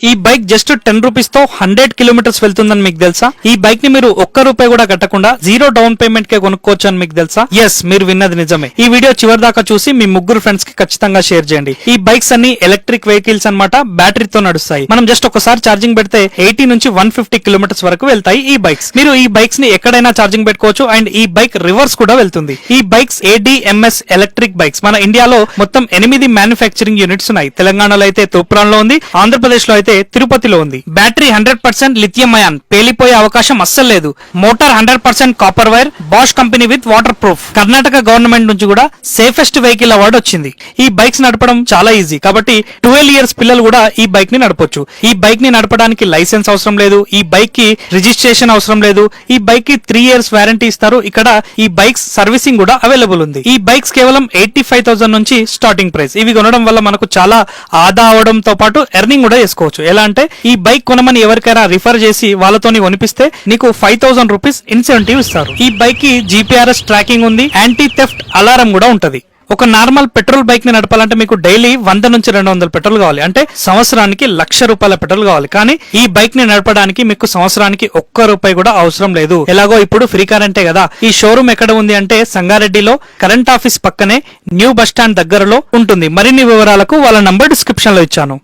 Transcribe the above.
ఈ bike just 10 rupees తో 100 kilometres వెళ్తుందని మీకు తెలుసా? ఈ బైక్ ని మీరు ఒక్క రూపాయి కూడా కట్టకుండా 0 డౌన్ పేమెంట్ కే కొనుక్కోవచ్చు అని మీకు తెలుసా? ఎస్, మీరు విన్నది నిజమే. ఈ వీడియో చివరి దాకా చూసి మీ ముగ్గురు ఫ్రెండ్స్ కి ఖచ్చితంగా షేర్ చేయండి. ఈ బైక్స్ అన్ని ఎలక్ట్రిక్ వెహికల్స్ అన్నమాట, బ్యాటరీతో నడుస్తాయి. మనం జస్ట్ ఒకసారి ఛార్జింగ్ పెడితే 80 నుంచి 150 కిలోమీటర్స్ వరకు వెళ్తాయి ఈ బైక్స్. మీరు ఈ బైక్స్ ని ఎక్కడైనా ఛార్జింగ్ పెట్టుకోవచ్చు అండ్ ఈ బైక్ రివర్స్ కూడా వెళ్తుంది. ఈ బైక్స్ ADMS ఎలక్ట్రిక్ బైక్స్. మన ఇండియాలో మొత్తం 8 మ్యానుఫ్యాక్చరింగ్ యూనిట్స్ ఉన్నాయి. తెలంగాణలో అయితే తూప్రాన్ లో ఉంది, ఆంధ్రప్రదేశ్ లో అయితే తిరుపతిలో ఉంది. బ్యాటరీ 100% లిథియం అయాన్, పేలిపోయే అవకాశం అస్సలు లేదు. Motor 100% copper wire, Bosch company with waterproof. Karnataka government నుంచి కూడా సేఫెస్ట్ వెహికల్ అవార్డు వచ్చింది. ఈ బైక్స్ నడపడం చాలా ఈజీ కాబట్టి 12 ఇయర్స్ పిల్లలు కూడా ఈ బైక్ ని నడపొచ్చు. ఈ బైక్ ని నడపడానికి లైసెన్స్ అవసరం లేదు, ఈ బైక్ కి రిజిస్ట్రేషన్ అవసరం లేదు, ఈ బైక్ కి 3 ఇయర్స్ వారంటీ ఇస్తారు. ఇక్కడ ఈ బైక్స్ సర్వీసింగ్ కూడా అవైలబుల్ ఉంది. ఈ బైక్స్ కేవలం 85,000 నుంచి స్టార్టింగ్ ప్రైస్. ఇవి కొనడం వల్ల మనకు చాలా ఆదా అవడంతో పాటు ఎర్నింగ్ కూడా చేసుకోవచ్చు. ఎలా అంటే ఈ బైక్ కొనమని ఎవరికైనా రిఫర్ చేసి వాళ్ళతోని కొనిపిస్తే నీకు 5,000 రూపీస్ ఇన్సెంటివ్ ఇస్తారు. ఈ బైక్ కి GPRS ట్రాకింగ్ ఉంది, యాంటీ థెఫ్ట్ అలారం కూడా ఉంటది. ఒక నార్మల్ పెట్రోల్ బైక్ ని నడపాలంటే మీకు డైలీ 100 నుంచి 200 పెట్రోల్ కావాలి, అంటే సంవత్సరానికి 1,00,000 రూపాయల పెట్రోల్ కావాలి. కానీ ఈ బైక్ ని నడపడానికి మీకు సంవత్సరానికి ₹1 కూడా అవసరం లేదు. ఎలాగో ఇప్పుడు ఫ్రీ కరెంటే కదా. ఈ షోరూమ్ ఎక్కడ ఉంది అంటే సంగారెడ్డిలో కరెంట్ ఆఫీస్ పక్కనే న్యూ బస్ స్టాండ్ దగ్గరలో ఉంటుంది. మరిన్ని వివరాలకు వాళ్ళ నంబర్ డిస్క్రిప్షన్ లో ఇచ్చాను.